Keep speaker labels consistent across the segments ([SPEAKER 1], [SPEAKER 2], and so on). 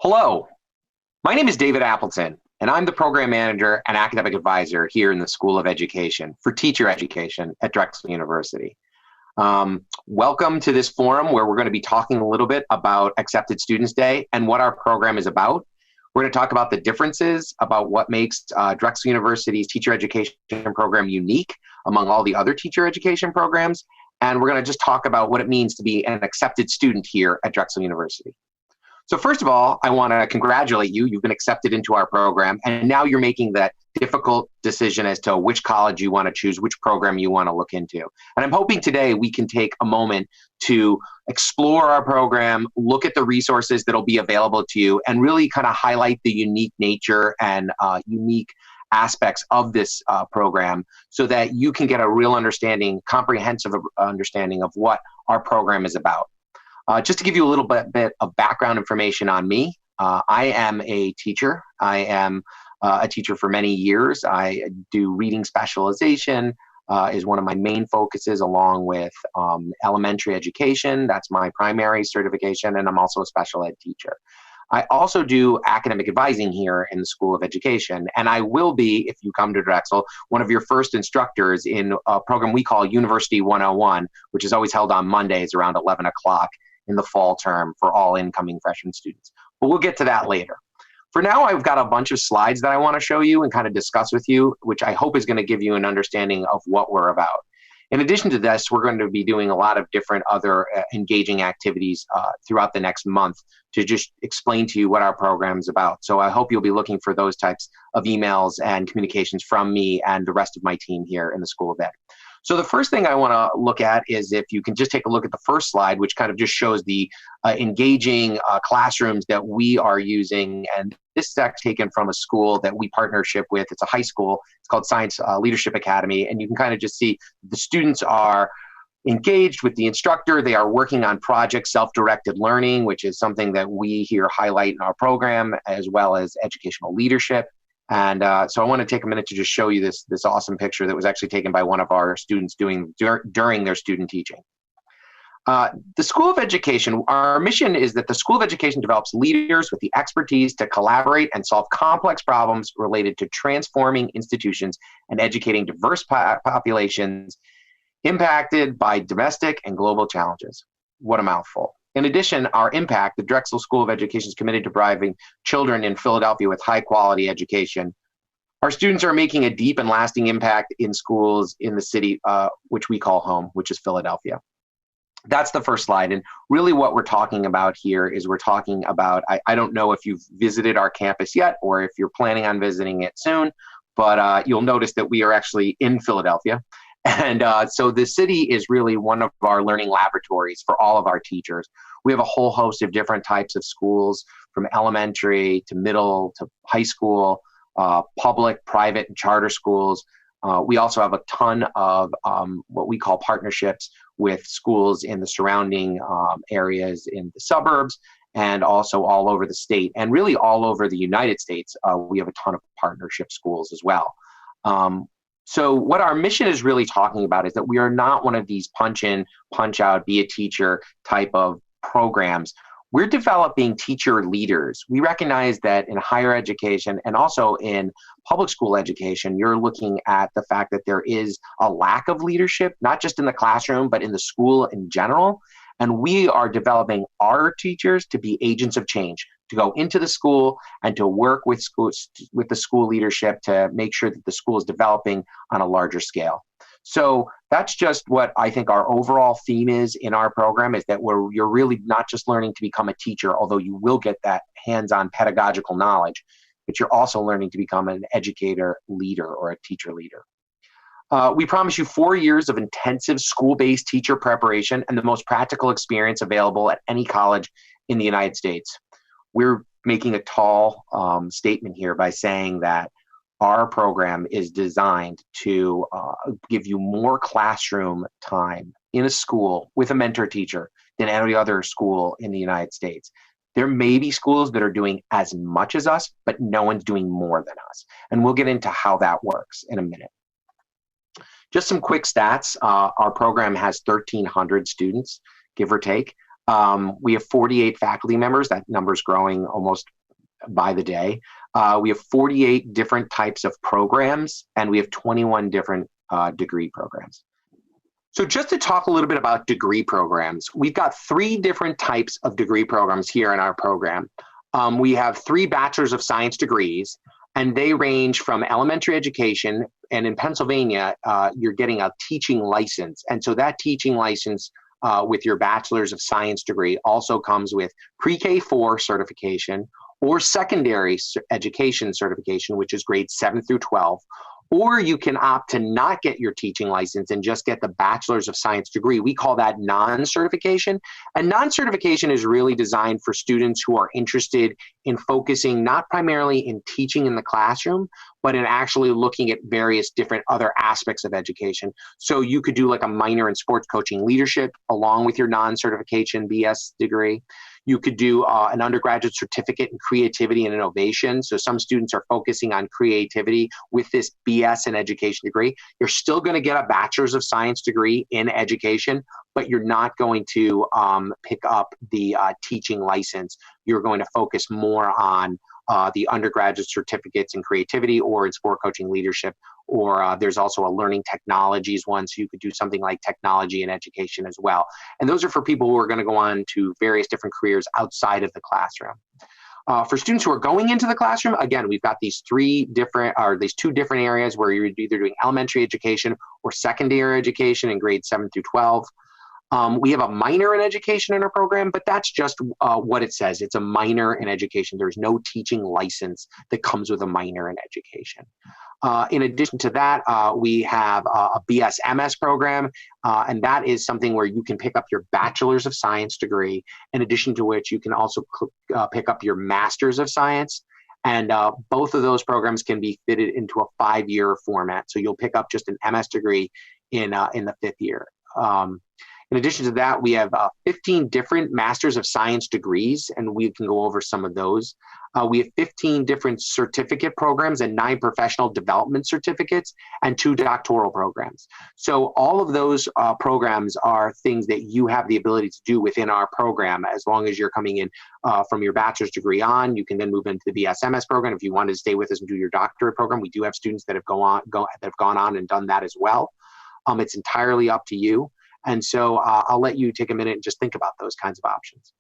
[SPEAKER 1] Hello, my name is David Appleton, and I'm the Program Manager and Academic Advisor here in the School of Education for Teacher Education at Drexel University. Welcome to this forum where we're going to be talking a little bit about Accepted Students Day and what our program is about. We're going to talk about the differences, about what makes Drexel University's teacher education program unique among all the other teacher education programs, and we're going to just talk about what it means to be an accepted student here at Drexel University. So first of all, I want to congratulate you. You've been accepted into our program, and now you're making that difficult decision as to which college you want to choose, which program you want to look into. And I'm hoping today we can take a moment to explore our program, look at the resources that'll be available to you, and really kind of highlight the unique nature and unique aspects of this program so that you can get a real understanding, comprehensive understanding of what our program is about. Just to give you a little bit of background information on me, I am a teacher. I am a teacher for many years. I do reading specialization is one of my main focuses, along with elementary education. That's my primary certification, and I'm also a special ed teacher. I also do academic advising here in the School of Education, and I will be, if you come to Drexel, one of your first instructors in a program we call University 101, which is always held on Mondays around 11 o'clock in the fall term for all incoming freshman students. But we'll get to that later. For now, I've got a bunch of slides that I want to show you and kind of discuss with you, which I hope is going to give you an understanding of what we're about. In addition to this, we're going to be doing a lot of different other engaging activities throughout the next month to just explain to you what our program is about. So I hope you'll be looking for those types of emails and communications from me and the rest of my team here in the School of Ed. So the first thing I want to look at is if you can just take a look at the first slide, which kind of just shows the engaging classrooms that we are using. And this is actually taken from a school that we partnership with. It's a high school. It's called Science Leadership Academy. And you can kind of just see the students are engaged with the instructor. They are working on projects, self-directed learning, which is something that we here highlight in our program, as well as educational leadership. And so I want to take a minute to just show you this awesome picture that was actually taken by one of our students during their student teaching. The School of Education, our mission is that the School of Education develops leaders with the expertise to collaborate and solve complex problems related to transforming institutions and educating diverse populations impacted by domestic and global challenges. What a mouthful. In addition, our impact, the Drexel School of Education is committed to providing children in Philadelphia with high quality education. Our students are making a deep and lasting impact in schools in the city, which we call home, which is Philadelphia. That's the first slide. And really what we're talking about here is we're talking about, I don't know if you've visited our campus yet or if you're planning on visiting it soon, but you'll notice that we are actually in Philadelphia. And so the city is really one of our learning laboratories for all of our teachers. We have a whole host of different types of schools, from elementary to middle to high school, public, private, and charter schools. We also have a ton of what we call partnerships with schools in the surrounding areas in the suburbs and also all over the state. And really all over the United States, we have a ton of partnership schools as well. So what our mission is really talking about is that we are not one of these punch in, punch out, be a teacher type of programs. We're developing teacher leaders. We recognize that in higher education and also in public school education, you're looking at the fact that there is a lack of leadership, not just in the classroom, but in the school in general. And we are developing our teachers to be agents of change, to go into the school and to work with the school leadership to make sure that the school is developing on a larger scale. So that's just what I think our overall theme is in our program, is that you're really not just learning to become a teacher, although you will get that hands-on pedagogical knowledge, but you're also learning to become an educator leader or a teacher leader. We promise you 4 years of intensive school-based teacher preparation and the most practical experience available at any college in the United States. We're making a tall statement here by saying that our program is designed to give you more classroom time in a school with a mentor teacher than any other school in the United States. There may be schools that are doing as much as us, but no one's doing more than us. And we'll get into how that works in a minute. Just some quick stats. Our program has 1,300 students, give or take. We have 48 faculty members. That number's growing almost by the day. We have 48 different types of programs, and we have 21 different degree programs. So just to talk a little bit about degree programs, we've got 3 different types of degree programs here in our program. We have 3 Bachelor's of Science degrees, and they range from elementary education, and in Pennsylvania, you're getting a teaching license. And so that teaching license with your Bachelor's of Science degree also comes with pre-K4 certification or secondary education certification, which is grades 7 through 12. Or you can opt to not get your teaching license and just get the Bachelor's of Science degree. We call that non-certification. And non-certification is really designed for students who are interested in focusing not primarily in teaching in the classroom, but in actually looking at various different other aspects of education. So you could do like a minor in sports coaching leadership along with your non-certification BS degree. You could do an undergraduate certificate in creativity and innovation. So some students are focusing on creativity with this BS in education degree. You're still going to get a Bachelor's of Science degree in education, but you're not going to pick up the teaching license. You're going to focus more on the undergraduate certificates in creativity or in sport coaching leadership, or there's also a learning technologies one, so you could do something like technology and education as well. And those are for people who are going to go on to various different careers outside of the classroom. For students who are going into the classroom, again, we've got these 2 different areas where you're either doing elementary education or secondary education in grades 7 through 12. We have a minor in education in our program, but that's just what it says. It's a minor in education. There's no teaching license that comes with a minor in education. In addition to that, we have a BS-MS program, and that is something where you can pick up your Bachelor's of Science degree, in addition to which you can also pick up your Master's of Science. And both of those programs can be fitted into a 5-year format. So you'll pick up just an MS degree in the 5th year. In addition to that, we have 15 different Masters of Science degrees, and we can go over some of those. We have 15 different certificate programs and 9 professional development certificates and 2 doctoral programs. So all of those programs are things that you have the ability to do within our program. As long as you're coming in from your bachelor's degree on, you can then move into the BSMS program. If you wanted to stay with us and do your doctorate program, we do have students that have gone on and done that as well. It's entirely up to you. And so I'll let you take a minute and just think about those kinds of options.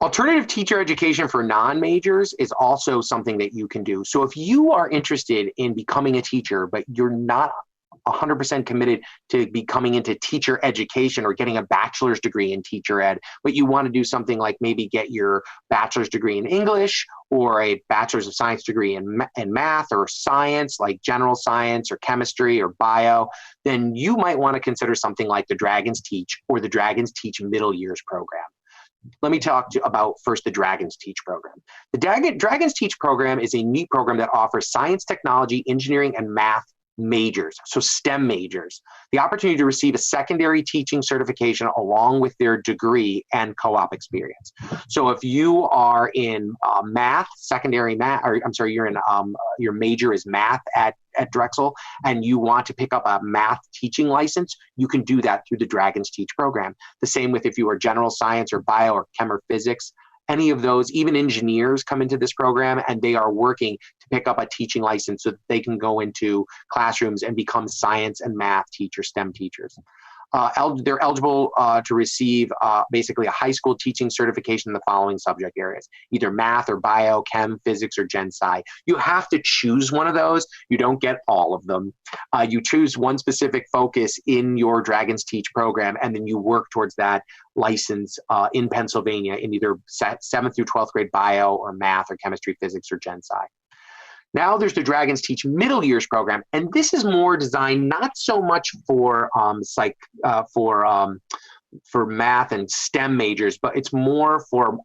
[SPEAKER 1] Alternative teacher education for non-majors is also something that you can do. So if you are interested in becoming a teacher, but you're not 100% committed to becoming into teacher education or getting a bachelor's degree in teacher ed, but you want to do something like maybe get your bachelor's degree in English or a bachelor's of science degree in math or science, like general science or chemistry or bio, then you might want to consider something like the Dragons Teach or the Dragons Teach Middle Years program. Let me talk about first the Dragons Teach program. The Dragons Teach program is a neat program that offers science, technology, engineering, and math majors, so STEM majors, the opportunity to receive a secondary teaching certification along with their degree and co-op experience. So if you are in math, secondary math, or I'm sorry, you're in your major is math at Drexel, and you want to pick up a math teaching license, you can do that through the Dragons Teach program. The same with if you are general science or bio or chem or physics. Any of those, even engineers come into this program and they are working to pick up a teaching license so that they can go into classrooms and become science and math teachers, STEM teachers. They're eligible to receive basically a high school teaching certification in the following subject areas, either math or bio, chem, physics, or gen sci. You have to choose one of those. You don't get all of them. You choose one specific focus in your Dragons Teach program, and then you work towards that license in Pennsylvania in either 7th through 12th grade bio or math or chemistry, physics, or gen sci. Now there's the Dragons Teach Middle Years program, and this is more designed not so much for math and STEM majors, but it's more for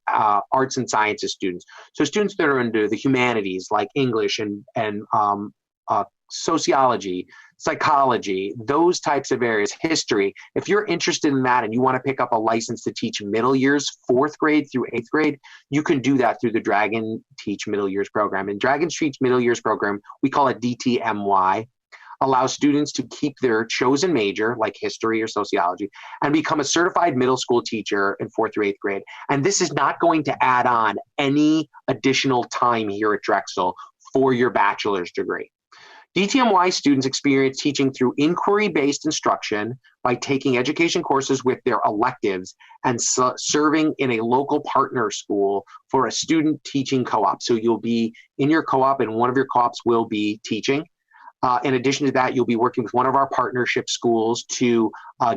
[SPEAKER 1] arts and sciences students. So students that are into the humanities, like English and sociology, psychology, those types of areas, history. If you're interested in that and you want to pick up a license to teach middle years, 4th grade through 8th grade, you can do that through the Dragon Teach Middle Years program. In Dragon Teach Middle Years program, we call it DTMY. allows students to keep their chosen major, like history or sociology, and become a certified middle school teacher in 4th through 8th grade. And this is not going to add on any additional time here at Drexel for your bachelor's degree. DTMY students experience teaching through inquiry-based instruction by taking education courses with their electives and serving in a local partner school for a student teaching co-op. So you'll be in your co-op, and one of your co-ops will be teaching. In addition to that, you'll be working with one of our partnership schools to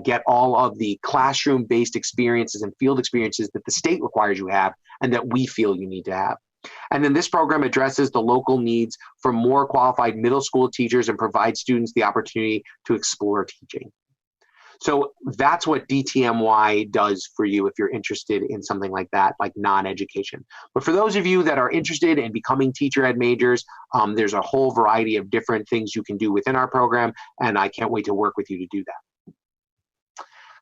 [SPEAKER 1] get all of the classroom-based experiences and field experiences that the state requires you have and that we feel you need to have. And then this program addresses the local needs for more qualified middle school teachers and provides students the opportunity to explore teaching. So that's what DTMY does for you if you're interested in something like that, like non-education. But for those of you that are interested in becoming teacher ed majors, there's a whole variety of different things you can do within our program, and I can't wait to work with you to do that.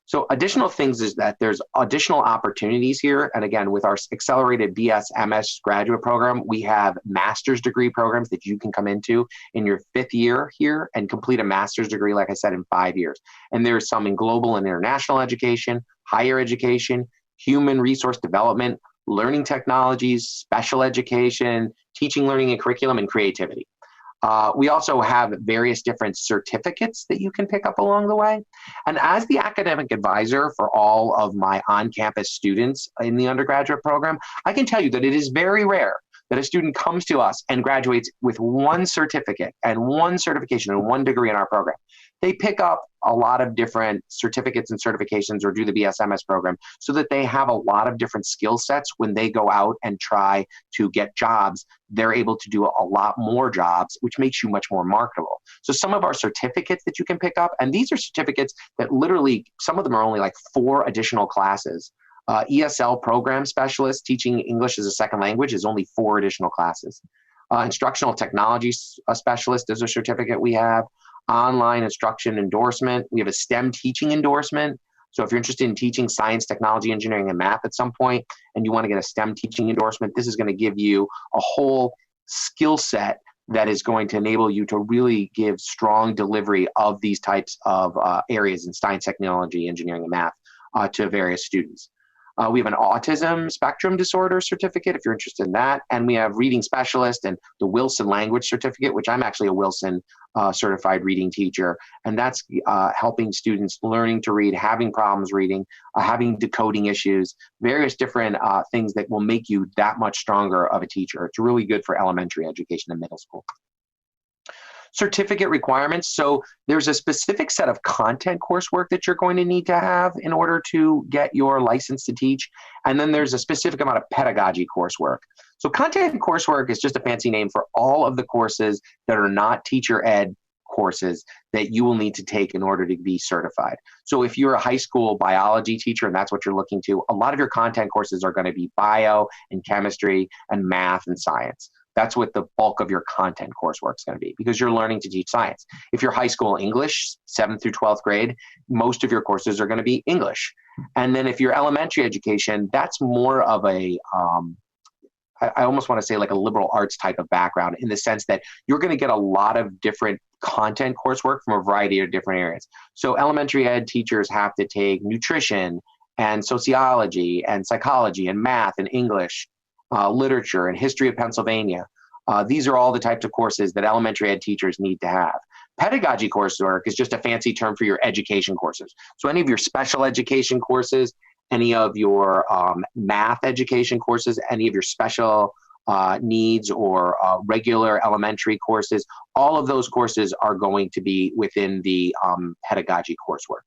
[SPEAKER 1] So additional things is that there's additional opportunities here. And again, with our accelerated BS/MS graduate program, we have master's degree programs that you can come into in your 5th year here and complete a master's degree, like I said, in 5 years. And there's some in global and international education, higher education, human resource development, learning technologies, special education, teaching, learning, and curriculum, and creativity. We also have various different certificates that you can pick up along the way. And as the academic advisor for all of my on-campus students in the undergraduate program, I can tell you that it is very rare that a student comes to us and graduates with one certificate and one certification and one degree in our program. They pick up a lot of different certificates and certifications or do the BS/MS program so that they have a lot of different skill sets when they go out and try to get jobs. They're able to do a lot more jobs, which makes you much more marketable. So some of our certificates that you can pick up, and these are certificates that literally, some of them are only like 4 additional classes. ESL program specialist teaching English as a second language is only 4 additional classes. Instructional technology specialist is a certificate we have. Online instruction endorsement. We have a STEM teaching endorsement. So if you're interested in teaching science, technology, engineering, and math at some point, and you want to get a STEM teaching endorsement, this is going to give you a whole skill set that is going to enable you to really give strong delivery of these types of areas in science, technology, engineering, and math to various students. We have an autism spectrum disorder certificate if you're interested in that. And we have reading specialist and the Wilson language certificate, which I'm actually a Wilson certified reading teacher. And that's helping students learning to read, having problems reading, having decoding issues, various different things that will make you that much stronger of a teacher. It's really good for elementary education and middle school. Certificate requirements. So there's a specific set of content coursework that you're going to need to have in order to get your license to teach. And then there's a specific amount of pedagogy coursework. So content coursework is just a fancy name for all of the courses that are not teacher ed courses that you will need to take in order to be certified. So if you're a high school biology teacher and that's what you're looking to, a lot of your content courses are going to be bio and chemistry and math and science. That's what the bulk of your content coursework is going to be because you're learning to teach science. If you're high school English, 7th through 12th grade, most of your courses are going to be English. And then if you're elementary education, that's more of a, I almost want to say like a liberal arts type of background in the sense that you're going to get a lot of different content coursework from a variety of different areas. So elementary ed teachers have to take nutrition and sociology and psychology and math and English. Literature and history of Pennsylvania. These are all the types of courses that elementary ed teachers need to have. Pedagogy coursework is just a fancy term for your education courses. So any of your special education courses, any of your math education courses, any of your special needs or regular elementary courses, all of those courses are going to be within the pedagogy coursework.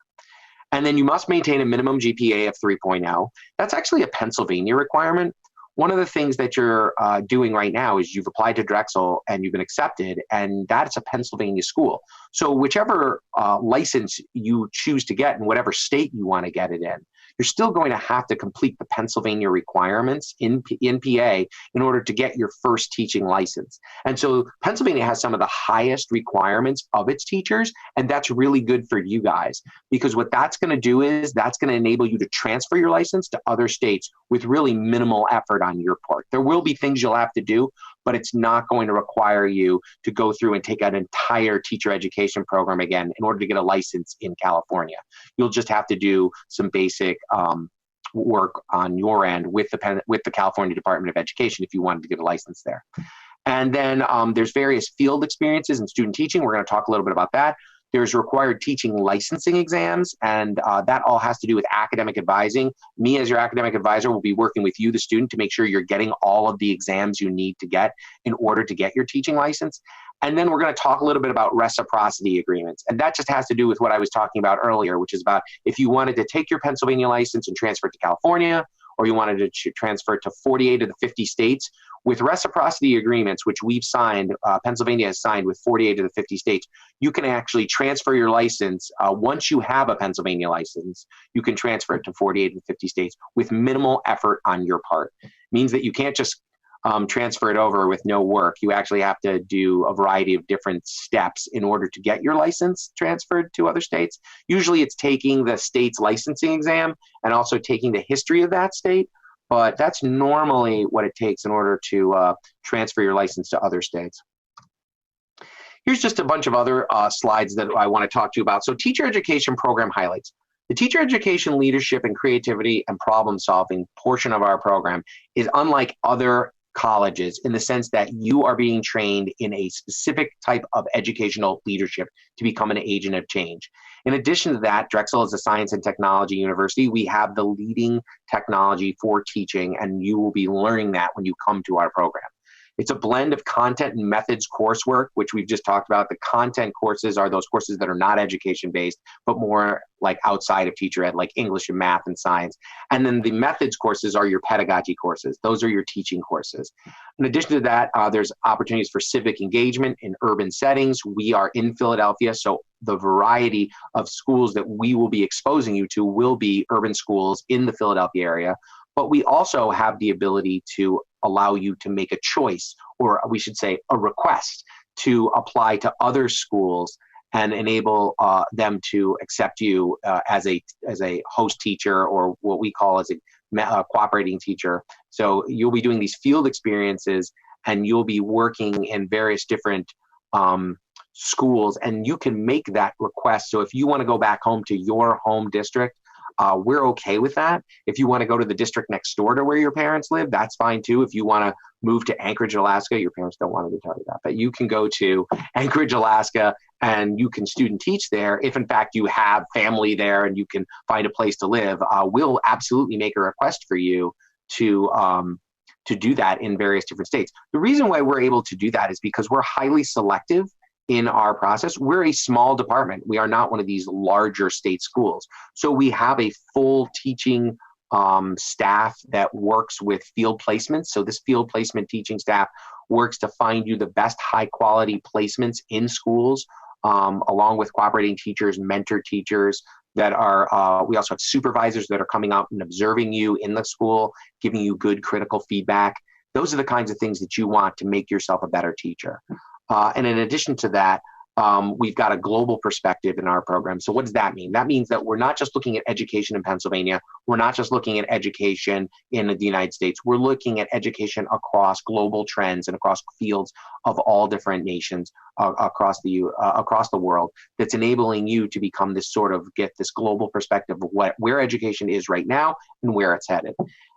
[SPEAKER 1] And then you must maintain a minimum GPA of 3.0. That's actually a Pennsylvania requirement. One of the things that you're doing right now is you've applied to Drexel and you've been accepted, and that's a Pennsylvania school. So whichever license you choose to get in whatever state you want to get it in, you're still going to have to complete the Pennsylvania requirements in PA in order to get your first teaching license. And so Pennsylvania has some of the highest requirements of its teachers, and that's really good for you guys because what that's going to do is that's going to enable you to transfer your license to other states with really minimal effort on your part. There will be things you'll have to do, but it's not going to require you to go through and take an entire teacher education program again in order to get a license in California. You'll just have to do some basic work on your end with the California Department of Education if you wanted to get a license there. And then there's various field experiences in student teaching. We're going to talk a little bit about that. There's required teaching licensing exams, and that all has to do with academic advising. Me, as your academic advisor, will be working with you, the student, to make sure you're getting all of the exams you need to get in order to get your teaching license. And then we're going to talk a little bit about reciprocity agreements. And that just has to do with what I was talking about earlier, which is about if you wanted to take your Pennsylvania license and transfer it to California, or you wanted to transfer it to 48 of the 50 states, with reciprocity agreements, which we've signed, Pennsylvania has signed with 48 of the 50 states, you can actually transfer your license. Once you have a Pennsylvania license, you can transfer it to 48 of the 50 states with minimal effort on your part. It means that you can't just transfer it over with no work. You actually have to do a variety of different steps in order to get your license transferred to other states. Usually it's taking the state's licensing exam and also taking the history of that state. But that's normally what it takes in order to transfer your license to other states. Here's just a bunch of other slides that I want to talk to you about. So teacher education program highlights. The teacher education leadership and creativity and problem solving portion of our program is unlike other colleges in the sense that you are being trained in a specific type of educational leadership to become an agent of change. In addition to that, Drexel is a science and technology university. We have the leading technology for teaching, and you will be learning that when you come to our program. It's a blend of content and methods coursework, which we've just talked about. The content courses are those courses that are not education-based, but more like outside of teacher ed, like English and math and science. And then the methods courses are your pedagogy courses. Those are your teaching courses. In addition to that, there's opportunities for civic engagement in urban settings. We are in Philadelphia, so the variety of schools that we will be exposing you to will be urban schools in the Philadelphia area. But we also have the ability to allow you to make a choice, or we should say a request, to apply to other schools and enable them to accept you as a host teacher, or what we call as a cooperating teacher. So you'll be doing these field experiences, and you'll be working in various different schools, and you can make that request. So if you want to go back home to your home district, we're okay with that. If you want to go to the district next door to where your parents live, that's fine too. If you want to move to Anchorage, Alaska, your parents don't want to tell you that, but you can go to Anchorage, Alaska, and you can student teach there. If in fact you have family there and you can find a place to live, we'll absolutely make a request for you to do that in various different states. The reason why we're able to do that is because we're highly selective in our process. We're a small department. We are not one of these larger state schools. So we have a full teaching staff that works with field placements. So this field placement teaching staff works to find you the best high quality placements in schools, along with cooperating teachers, mentor teachers that are, we also have supervisors that are coming out and observing you in the school, giving you good critical feedback. Those are the kinds of things that you want to make yourself a better teacher. And in addition to that, we've got a global perspective in our program. So what does that mean? That means that we're not just looking at education in Pennsylvania. We're not just looking at education in the United States. We're looking at education across global trends and across fields of all different nations across the world. That's enabling you to become this sort of, get this global perspective of where education is right now and where it's headed.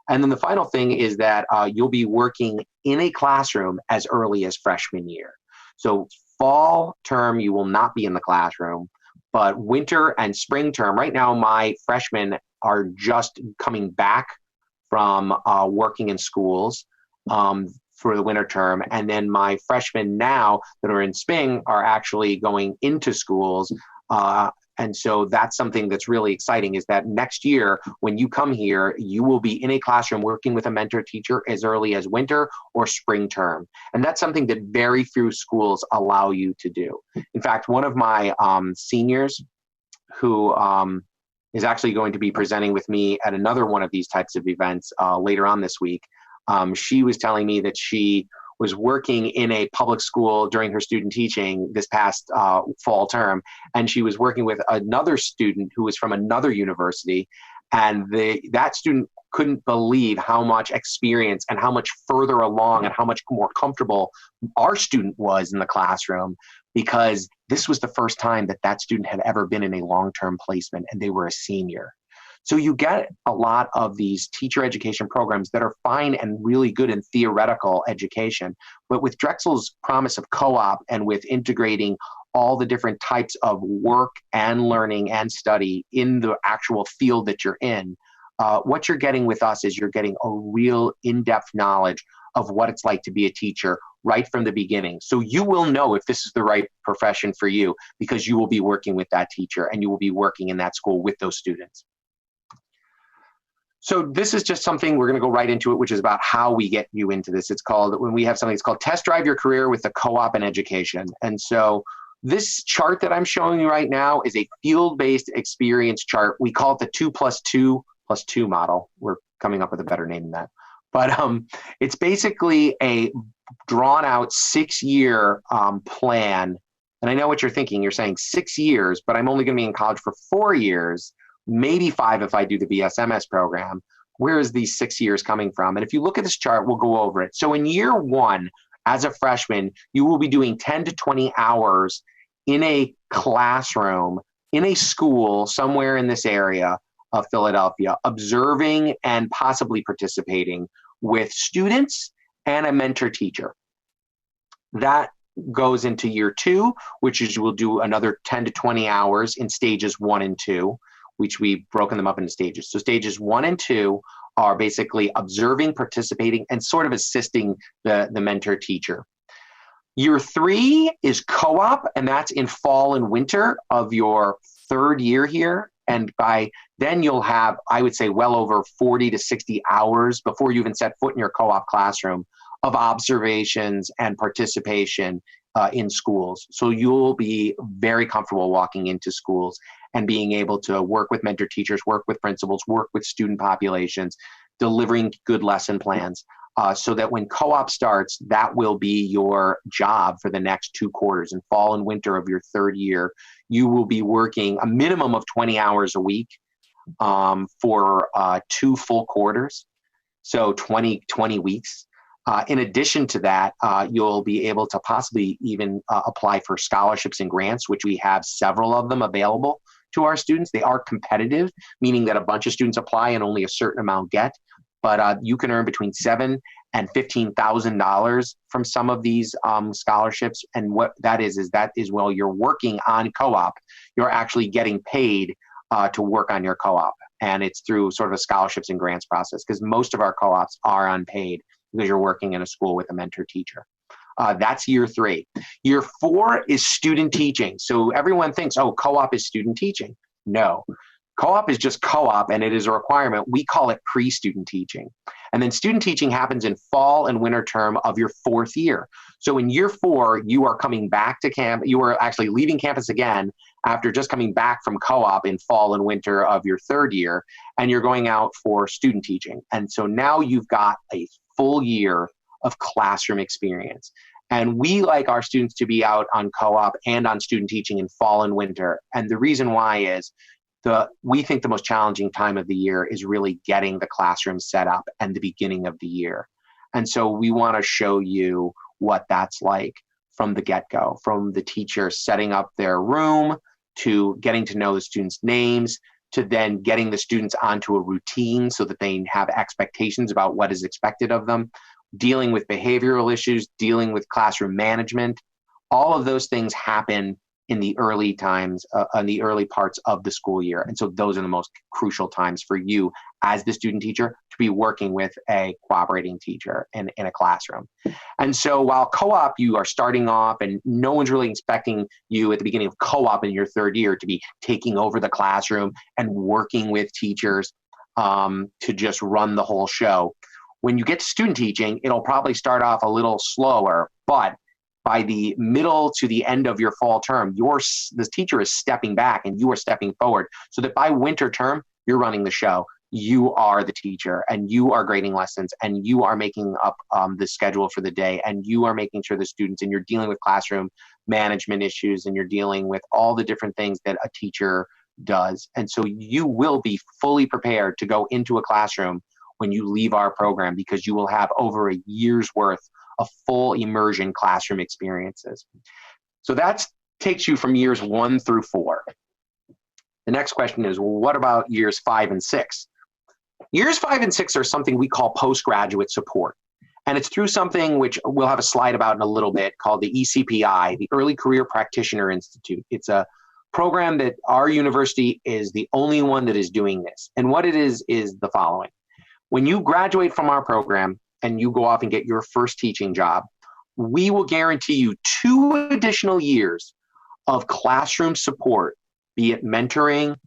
[SPEAKER 1] And then the final thing is that you'll be working in a classroom as early as freshman year. So fall term, you will not be in the classroom, but winter and spring term, right now my freshmen are just coming back from working in schools for the winter term. And then my freshmen now that are in spring are actually going into schools. And so that's something that's really exciting, is that next year, when you come here, you will be in a classroom working with a mentor teacher as early as winter or spring term. And that's something that very few schools allow you to do. In fact, one of my seniors who is actually going to be presenting with me at another one of these types of events later on this week, she was telling me that she was working in a public school during her student teaching this past fall term, and she was working with another student who was from another university, And that student couldn't believe how much experience and how much further along and how much more comfortable our student was in the classroom, because this was the first time that that student had ever been in a long-term placement, and they were a senior. So you get a lot of these teacher education programs that are fine and really good in theoretical education. But with Drexel's promise of co-op and with integrating all the different types of work and learning and study in the actual field that you're in, what you're getting with us is you're getting a real in-depth knowledge of what it's like to be a teacher right from the beginning. So you will know if this is the right profession for you, because you will be working with that teacher and you will be working in that school with those students. So this is just something, we're going to go right into it, which is about how we get you into this. It's called, when we have something, it's called Test Drive Your Career with the Co-op in Education. And so this chart that I'm showing you right now is a field-based experience chart. We call it the 2+2+2 model. We're coming up with a better name than that. But it's basically a drawn out 6-year plan. And I know what you're thinking. You're saying 6 years, but I'm only going to be in college for 4 years. Maybe 5 if I do the BSMS program. Where is these 6 years coming from? And if you look at this chart, we'll go over it. So in year 1, as a freshman, you will be doing 10 to 20 hours in a classroom, in a school somewhere in this area of Philadelphia, observing and possibly participating with students and a mentor teacher. That goes into year 2, which is you will do another 10 to 20 hours in stages 1 and 2. Which we've broken them up into stages. So stages 1 and 2 are basically observing, participating, and sort of assisting the mentor teacher. Year 3 is co-op, and that's in fall and winter of your 3rd year here. And by then you'll have, I would say, well over 40 to 60 hours before you even set foot in your co-op classroom of observations and participation in schools. So you'll be very comfortable walking into schools and being able to work with mentor teachers, work with principals, work with student populations, delivering good lesson plans, so that when co-op starts, that will be your job for the next 2 quarters. In fall and winter of your 3rd year, you will be working a minimum of 20 hours a week for 2 full quarters, so 20 weeks. In addition to that, you'll be able to possibly even apply for scholarships and grants, which we have several of them available to our students. They are competitive, meaning that a bunch of students apply and only a certain amount get. But you can earn between $7,000 and $15,000 from some of these scholarships. And what that is while you're working on co-op, you're actually getting paid to work on your co-op. And it's through sort of a scholarships and grants process, because most of our co-ops are unpaid because you're working in a school with a mentor teacher. That's year 3. Year 4 is student teaching. So everyone thinks, oh, co-op is student teaching. No. Co-op is just co-op, and it is a requirement. We call it pre-student teaching. And then student teaching happens in fall and winter term of your 4th year. So in year 4, you are coming back to camp. You are actually leaving campus again after just coming back from co-op in fall and winter of your 3rd year, and you're going out for student teaching. And so now you've got a full year of classroom experience. And we like our students to be out on co-op and on student teaching in fall and winter. And the reason why is we think the most challenging time of the year is really getting the classroom set up and the beginning of the year. And so we want to show you what that's like from the get-go, from the teacher setting up their room to getting to know the students' names, to then getting the students onto a routine so that they have expectations about what is expected of them, dealing with behavioral issues, dealing with classroom management. All of those things happen in the early times, in the early parts of the school year. And so those are the most crucial times for you as the student teacher to be working with a cooperating teacher in a classroom. And so while co-op, you are starting off and no one's really expecting you at the beginning of co-op in your 3rd year to be taking over the classroom and working with teachers to just run the whole show. When you get to student teaching, it'll probably start off a little slower, but by the middle to the end of your fall term, the teacher is stepping back and you are stepping forward, so that by winter term, you're running the show. You are the teacher, and you are grading lessons, and you are making up the schedule for the day, and you are making sure the students, and you're dealing with classroom management issues, and you're dealing with all the different things that a teacher does. And so you will be fully prepared to go into a classroom when you leave our program, because you will have over a year's worth of full immersion classroom experiences. So that takes you from years 1 through 4. The next question is, well, what about years 5 and 6? Years 5 and 6 are something we call postgraduate support. And it's through something which we'll have a slide about in a little bit, called the ECPI, the Early Career Practitioner Institute. It's a program that our university is the only one that is doing this. And what it is the following. When you graduate from our program and you go off and get your first teaching job, we will guarantee you 2 additional years of classroom support, be it mentoring,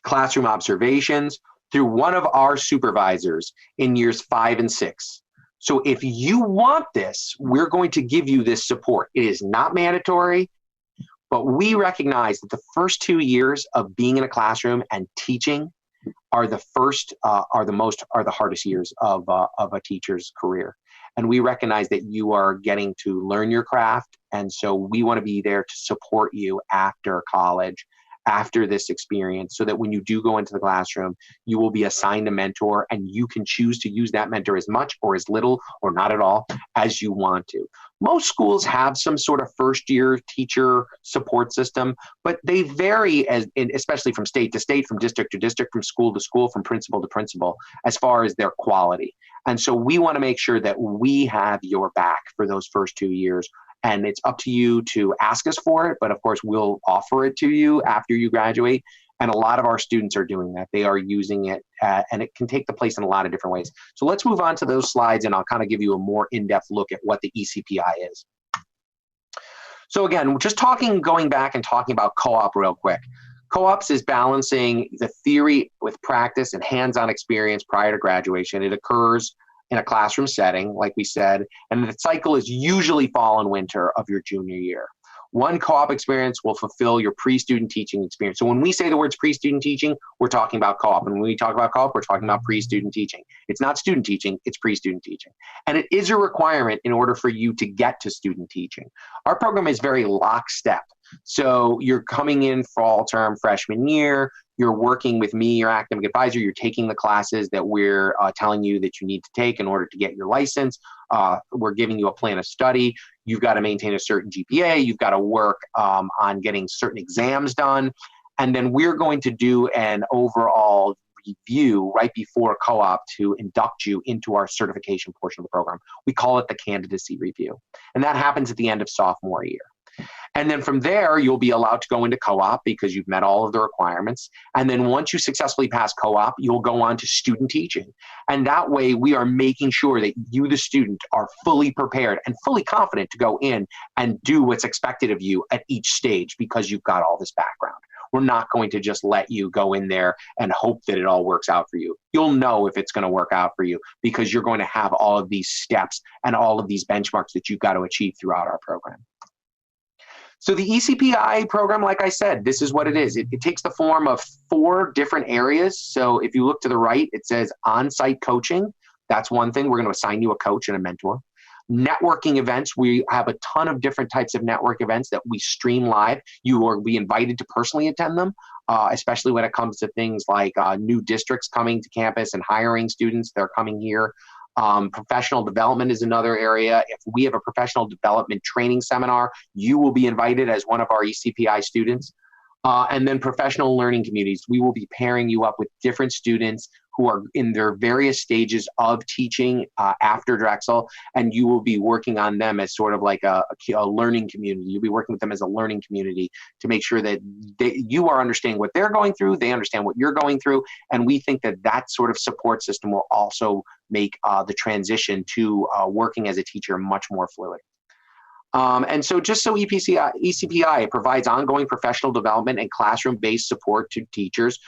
[SPEAKER 1] classroom observations, through one of our supervisors in years 5 and 6. So if you want this, we're going to give you this support. It is not mandatory, but we recognize that the first 2 years of being in a classroom and teaching are the hardest years of a teacher's career. And we recognize that you are getting to learn your craft. And so we want to be there to support you after college, after this experience, so that when you do go into the classroom, you will be assigned a mentor, and you can choose to use that mentor as much or as little or not at all as you want to. Most schools have some sort of first-year teacher support system, but they vary, especially from state to state, from district to district, from school to school, from principal to principal, as far as their quality. And so we want to make sure that we have your back for those first 2 years. And it's up to you to ask us for it, but of course we'll offer it to you after you graduate. And a lot of our students are doing that. They are using it, and it can take the place in a lot of different ways. So let's move on to those slides, and I'll kind of give you a more in-depth look at what the ECPI is. So again, going back and talking about co-op real quick. Co-ops is balancing the theory with practice and hands-on experience prior to graduation. It occurs in a classroom setting, like we said, and the cycle is usually fall and winter of your junior year. One co-op experience will fulfill your pre-student teaching experience. So when we say the words pre-student teaching, we're talking about co-op. And when we talk about co-op, we're talking about pre-student teaching. It's not student teaching, it's pre-student teaching. And it is a requirement in order for you to get to student teaching. Our program is very lockstep. So you're coming in fall term freshman year, you're working with me, your academic advisor, you're taking the classes that we're telling you that you need to take in order to get your license. We're giving you a plan of study. You've got to maintain a certain GPA. You've got to work on getting certain exams done. And then we're going to do an overall review right before co-op to induct you into our certification portion of the program. We call it the candidacy review. And that happens at the end of sophomore year. And then from there, you'll be allowed to go into co-op because you've met all of the requirements. And then once you successfully pass co-op, you'll go on to student teaching. And that way, we are making sure that you, the student, are fully prepared and fully confident to go in and do what's expected of you at each stage because you've got all this background. We're not going to just let you go in there and hope that it all works out for you. You'll know if it's going to work out for you because you're going to have all of these steps and all of these benchmarks that you've got to achieve throughout our program. So the ECPI program, like I said, this is what it is. It takes the form of 4 different areas. So if you look to the right, it says on-site coaching. That's one thing. We're going to assign you a coach and a mentor. Networking events. We have a ton of different types of network events that we stream live. You will be invited to personally attend them, especially when it comes to things like new districts coming to campus and hiring students. They're coming here. Professional development is another area. If we have a professional development training seminar, you will be invited as one of our ECPI students. And then professional learning communities. We will be pairing you up with different students who are in their various stages of teaching after Drexel, and you will be working on them as sort of like a learning community. You'll be working with them as a learning community to make sure that you are understanding what they're going through, they understand what you're going through, and we think that that sort of support system will also make the transition to working as a teacher much more fluid. And so just so ECPI provides ongoing professional development and classroom-based support to teachers,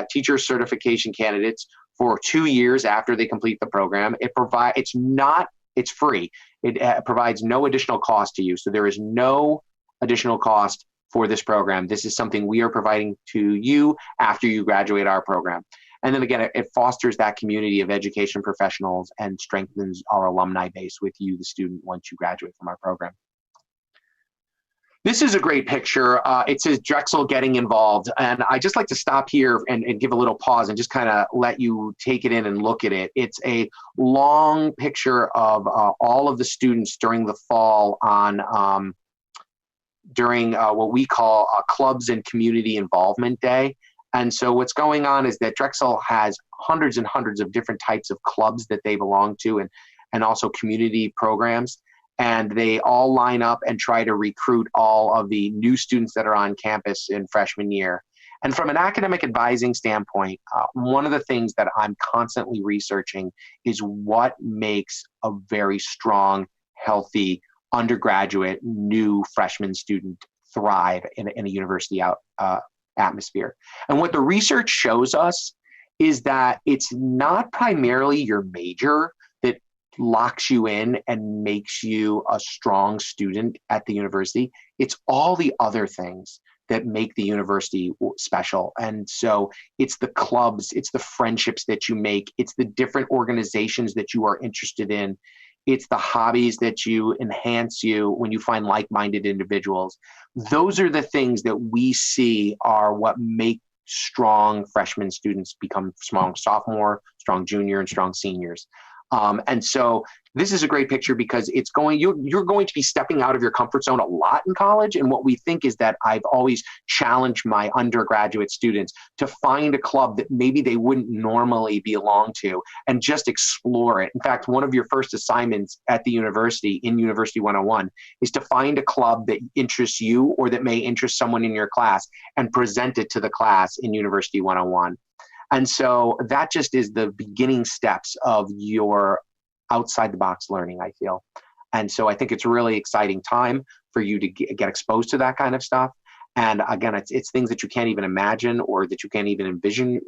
[SPEAKER 1] teacher certification candidates for 2 years after they complete the program. It's free. It provides no additional cost to you. So there is no additional cost for this program. This is something we are providing to you after you graduate our program. And then again, it fosters that community of education professionals and strengthens our alumni base with you, the student, once you graduate from our program. This is a great picture. It says Drexel getting involved. And I just like to stop here and give a little pause and just kind of let you take it in and look at it. It's a long picture of all of the students during the fall during what we call Clubs and Community Involvement Day. And so what's going on is that Drexel has hundreds and hundreds of different types of clubs that they belong to, and also community programs. And they all line up and try to recruit all of the new students that are on campus in freshman year. And from an academic advising standpoint, one of the things that I'm constantly researching is what makes a very strong, healthy undergraduate new freshman student thrive in a university atmosphere. And what the research shows us is that it's not primarily your major that locks you in and makes you a strong student at the university. It's all the other things that make the university special. And so it's the clubs, it's the friendships that you make, it's the different organizations that you are interested in, it's the hobbies that you enhance you when you find like-minded individuals. Those are the things that we see are what make strong freshman students become strong sophomore, strong junior, and strong seniors. And so this is a great picture because you're going to be stepping out of your comfort zone a lot in college. And what we think is that I've always challenged my undergraduate students to find a club that maybe they wouldn't normally belong to and just explore it. In fact, one of your first assignments at the university in University 101 is to find a club that interests you or that may interest someone in your class and present it to the class in University 101. And so that just is the beginning steps of your outside the box learning, I feel. And so I think it's a really exciting time for you to get exposed to that kind of stuff. And again, it's things that you can't even imagine or that you can't even envision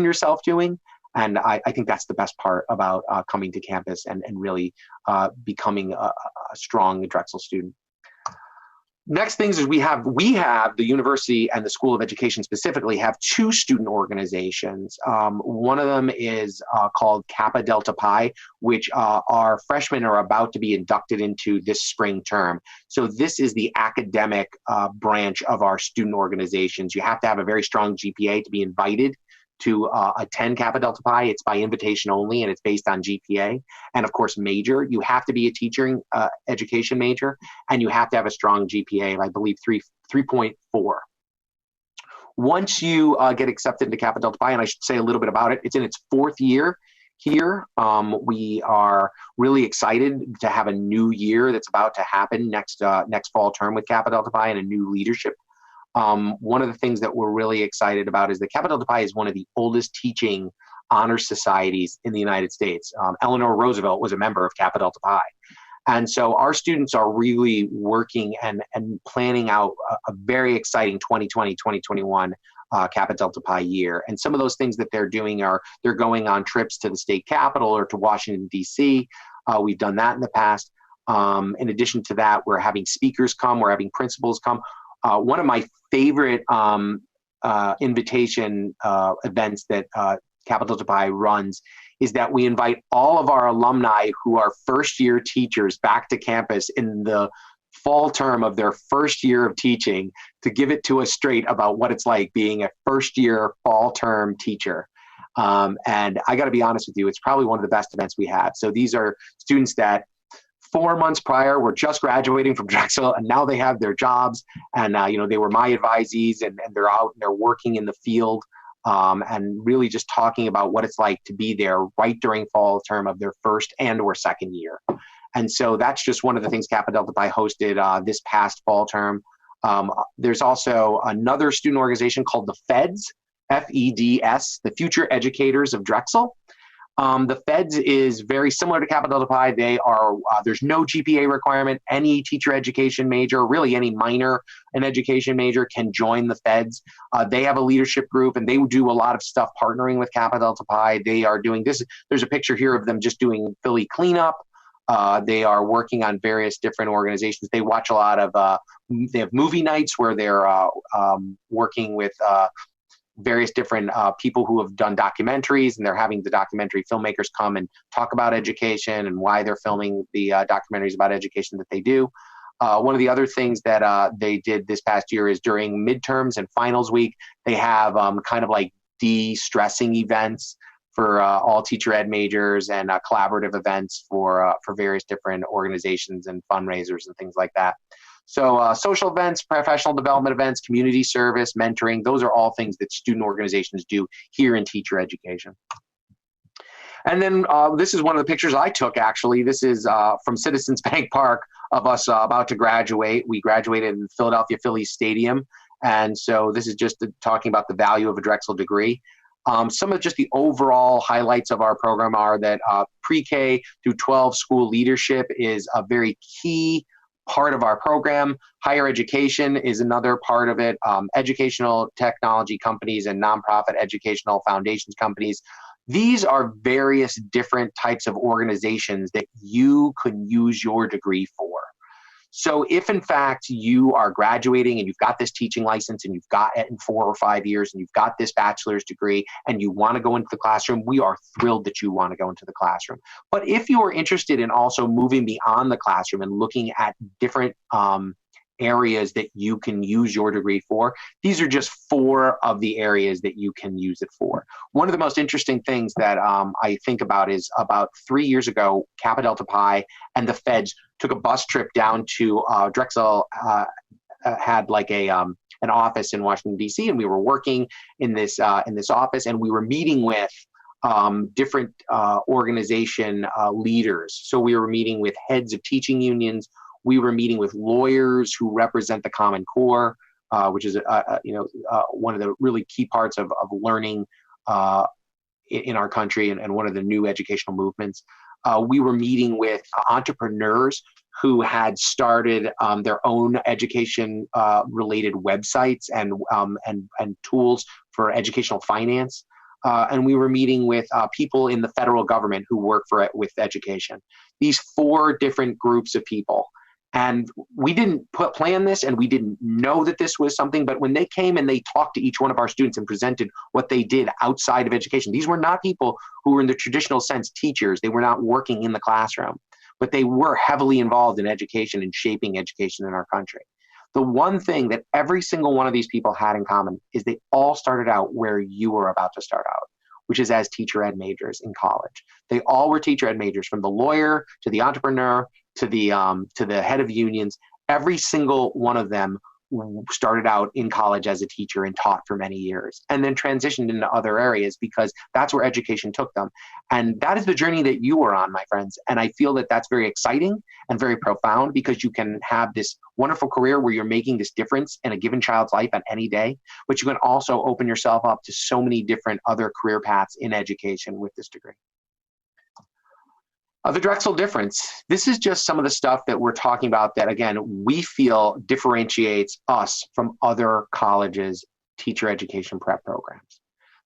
[SPEAKER 1] yourself doing. And I think that's the best part about coming to campus and really becoming a strong Drexel student. Next things is we have the university and the School of Education specifically have two student organizations. One of them is called Kappa Delta Pi, which our freshmen are about to be inducted into this spring term. So this is the academic branch of our student organizations. You have to have a very strong GPA to be invited to attend Kappa Delta Pi. It's by invitation only, and it's based on GPA. And of course, major. You have to be a teaching education major, and you have to have a strong GPA of, I believe, 3.4. Once you get accepted into Kappa Delta Pi, and I should say a little bit about it, it's in its fourth year here. We are really excited to have a new year that's about to happen next fall term with Kappa Delta Pi and a new leadership. One of the things that we're really excited about is that Kappa Delta Pi is one of the oldest teaching honor societies in the United States. Eleanor Roosevelt was a member of Kappa Delta Pi. And so our students are really working and planning out a very exciting 2020-2021 Kappa Delta Pi year. And some of those things that they're doing are they're going on trips to the state capitol or to Washington, D.C. We've done that in the past. In addition to that, we're having speakers come, we're having principals come. One of my favorite invitation events that Kappa Delta Pi runs is that we invite all of our alumni who are first-year teachers back to campus in the fall term of their first year of teaching to give it to us straight about what it's like being a first-year fall term teacher. And I got to be honest with you, it's probably one of the best events we have. So these are students that 4 months prior were just graduating from Drexel, and now they have their jobs. And they were my advisees, and they're out and they're working in the field, and really just talking about what it's like to be there right during fall term of their first and or second year. And so that's just one of the things Kappa Delta Pi hosted this past fall term. There's also another student organization called the FEDS, F-E-D-S, the Future Educators of Drexel. The FEDS is very similar to Kappa Delta Pi. They are there's no GPA requirement. Any teacher education major, really any minor in education major, can join the FEDS. They have a leadership group, and they do a lot of stuff partnering with Kappa Delta Pi. They are doing this. There's a picture here of them just doing Philly cleanup. They are working on various different organizations. They watch a lot of. They have movie nights where they're working with. Various different people who have done documentaries, and they're having the documentary filmmakers come and talk about education and why they're filming the documentaries about education that they do. One of the other things that they did this past year is during midterms and finals week, they have kind of like de-stressing events for all teacher ed majors and collaborative events for various different organizations and fundraisers and things like that. So social events, professional development events, community service, mentoring, those are all things that student organizations do here in teacher education. And then this is one of the pictures I took, actually. This is from Citizens Bank Park of us about to graduate. We graduated in Philadelphia Phillies Stadium. And so this is just talking about the value of a Drexel degree. Some of just the overall highlights of our program are that pre-K through 12 school leadership is a very key part of our program. Higher education is another part of it. Educational technology companies and nonprofit educational foundations companies. These are various different types of organizations that you can use your degree for. So if in fact you are graduating and you've got this teaching license and you've got it in 4 or 5 years and you've got this bachelor's degree and you want to go into the classroom, we are thrilled that you want to go into the classroom. But if you are interested in also moving beyond the classroom and looking at different areas that you can use your degree for, these are just 4 of the areas that you can use it for. One of the most interesting things that I think about is about 3 years ago, Kappa Delta Pi and the feds took a bus trip down to Drexel, had like an office in Washington, D.C., and we were working in this office, and we were meeting with different organization leaders. So we were meeting with heads of teaching unions. We were meeting with lawyers who represent the Common Core, which is one of the really key parts of learning in our country and one of the new educational movements. We were meeting with entrepreneurs who had started their own education related websites and tools for educational finance. And we were meeting with people in the federal government who work with education. These 4 different groups of people. And we didn't plan this, and we didn't know that this was something, but when they came and they talked to each one of our students and presented what they did outside of education, these were not people who were in the traditional sense teachers. They were not working in the classroom, but they were heavily involved in education and shaping education in our country. The one thing that every single one of these people had in common is they all started out where you were about to start out, which is as teacher ed majors in college. They all were teacher ed majors, from the lawyer to the entrepreneur to the head of unions. Every single one of them started out in college as a teacher and taught for many years, and then transitioned into other areas because that's where education took them. And that is the journey that you are on, my friends. And I feel that that's very exciting and very profound, because you can have this wonderful career where you're making this difference in a given child's life on any day, but you can also open yourself up to so many different other career paths in education with this degree. The Drexel difference. This is just some of the stuff that we're talking about that, again, we feel differentiates us from other colleges' teacher education prep programs.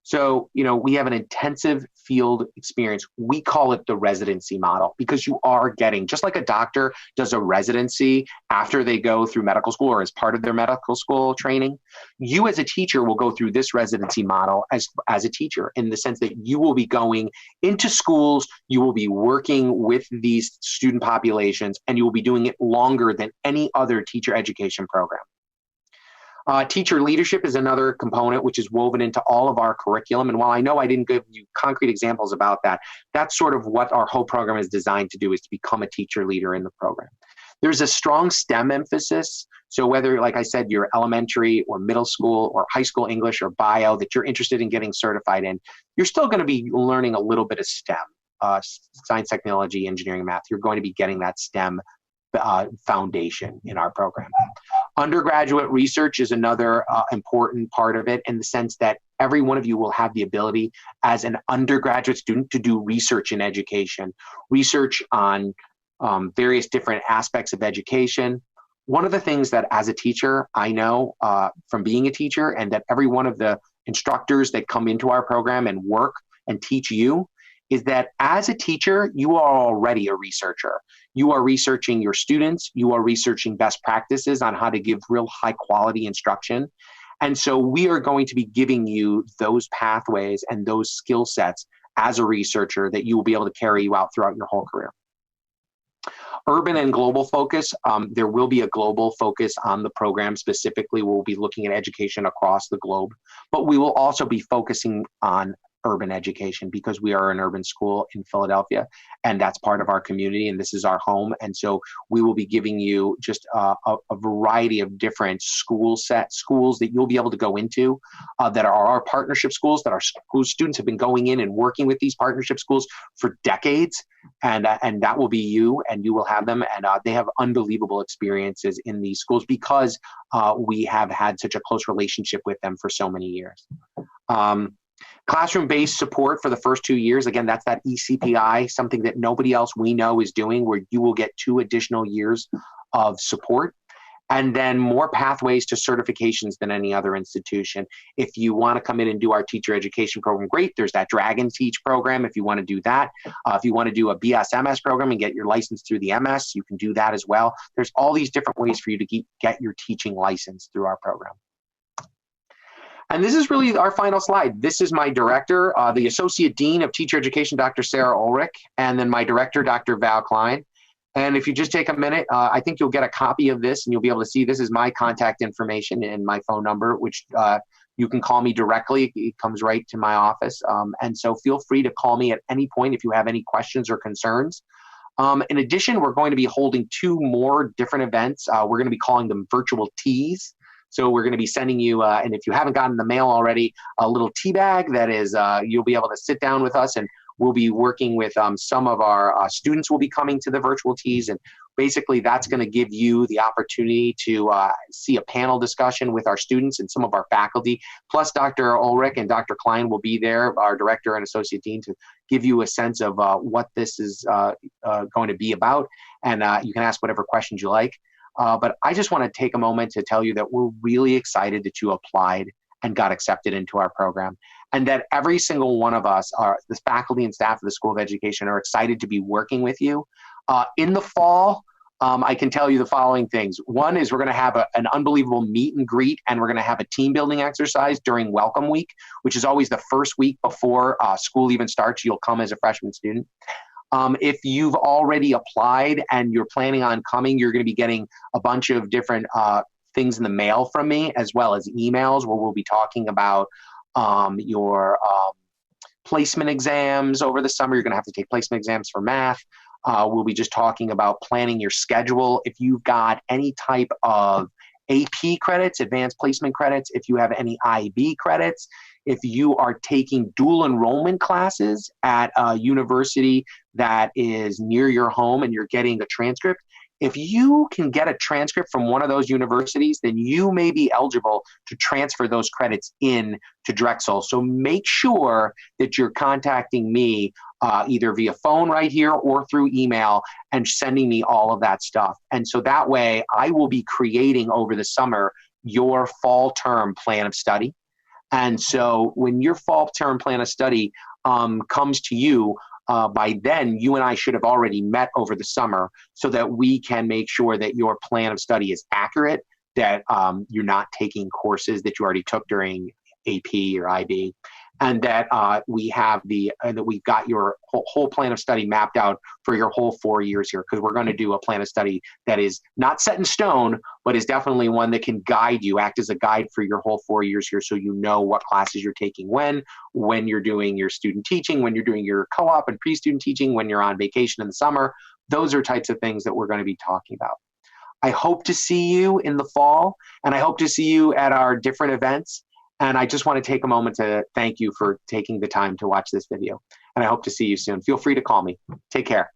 [SPEAKER 1] So, we have an intensive field experience. We call it the residency model, because you are getting, just like a doctor does a residency after they go through medical school or as part of their medical school training, you as a teacher will go through this residency model as a teacher, in the sense that you will be going into schools, you will be working with these student populations, and you will be doing it longer than any other teacher education program. Teacher leadership is another component which is woven into all of our curriculum. And while I know I didn't give you concrete examples about that, that's sort of what our whole program is designed to do, is to become a teacher leader in the program. There's a strong STEM emphasis. So whether, like I said, you're elementary or middle school or high school English or bio that you're interested in getting certified in, you're still going to be learning a little bit of STEM, science, technology, engineering, math. You're going to be getting that STEM foundation in our program. Undergraduate research is another important part of it, in the sense that every one of you will have the ability as an undergraduate student to do research in education, research on various different aspects of education. One of the things that as a teacher, I know from being a teacher, and that every one of the instructors that come into our program and work and teach you, is that as a teacher, you are already a researcher. You are researching your students. You are researching best practices on how to give real high quality instruction. And so we are going to be giving you those pathways and those skill sets as a researcher that you will be able to carry you out throughout your whole career. urban and global focus. There will be a global focus on the program. Specifically, we'll be looking at education across the globe, but we will also be focusing on urban education because we are an urban school in Philadelphia, and that's part of our community, and this is our home. And so we will be giving you just a variety of different schools that you'll be able to go into that are our partnership schools, that our school students have been going in and working with these partnership schools for decades. And that will be you, and you will have them. And they have unbelievable experiences in these schools because we have had such a close relationship with them for so many years. Classroom-based support for the first 2 years. Again, that's that ECPI, something that nobody else we know is doing, where you will get 2 additional years of support. And then more pathways to certifications than any other institution. If you want to come in and do our teacher education program, great. There's that Dragon Teach program if you want to do that. If you want to do a BSMS program and get your license through the MS, you can do that as well. There's all these different ways for you to get your teaching license through our program. And this is really our final slide. This is my director, the Associate Dean of Teacher Education, Dr. Sarah Ulrich, and then my director, Dr. Val Klein. And if you just take a minute, I think you'll get a copy of this and you'll be able to see this is my contact information and my phone number, which you can call me directly. It comes right to my office. And so feel free to call me at any point if you have any questions or concerns. In addition, we're going to be holding 2 more different events. We're going to be calling them virtual teas. So we're going to be sending you, and if you haven't gotten the mail already, a little tea bag that is, you'll be able to sit down with us, and we'll be working with some of our students will be coming to the virtual teas. And basically that's going to give you the opportunity to see a panel discussion with our students and some of our faculty. Plus Dr. Ulrich and Dr. Klein will be there, our director and associate dean, to give you a sense of what this is going to be about. And you can ask whatever questions you like. But I just want to take a moment to tell you that we're really excited that you applied and got accepted into our program, and that every single one of us, the faculty and staff of the School of Education, are excited to be working with you. In the fall, I can tell you the following things. One is we're going to have an unbelievable meet and greet, and we're going to have a team building exercise during Welcome Week, which is always the first week before school even starts. You'll come as a freshman student. If you've already applied and you're planning on coming, you're going to be getting a bunch of different things in the mail from me, as well as emails where we'll be talking about your placement exams over the summer. You're going to have to take placement exams for math. We'll be just talking about planning your schedule. If you've got any type of AP credits, advanced placement credits, if you have any IB credits, if you are taking dual enrollment classes at a university that is near your home and you're getting a transcript, if you can get a transcript from one of those universities, then you may be eligible to transfer those credits in to Drexel. So make sure that you're contacting me either via phone right here or through email and sending me all of that stuff. And so that way I will be creating over the summer your fall term plan of study. And so when your fall term plan of study comes to you, by then you and I should have already met over the summer so that we can make sure that your plan of study is accurate, that you're not taking courses that you already took during AP or IB, and that we've got your whole plan of study mapped out for your whole 4 years here, because we're going to do a plan of study that is not set in stone, but is definitely one that can guide you, act as a guide for your whole 4 years here, so you know what classes you're taking when you're doing your student teaching, when you're doing your co-op and pre-student teaching, when you're on vacation in the summer. Those are types of things that we're going to be talking about. I hope to see you in the fall, and I hope to see you at our different events. And I just want to take a moment to thank you for taking the time to watch this video. And I hope to see you soon. Feel free to call me. Take care.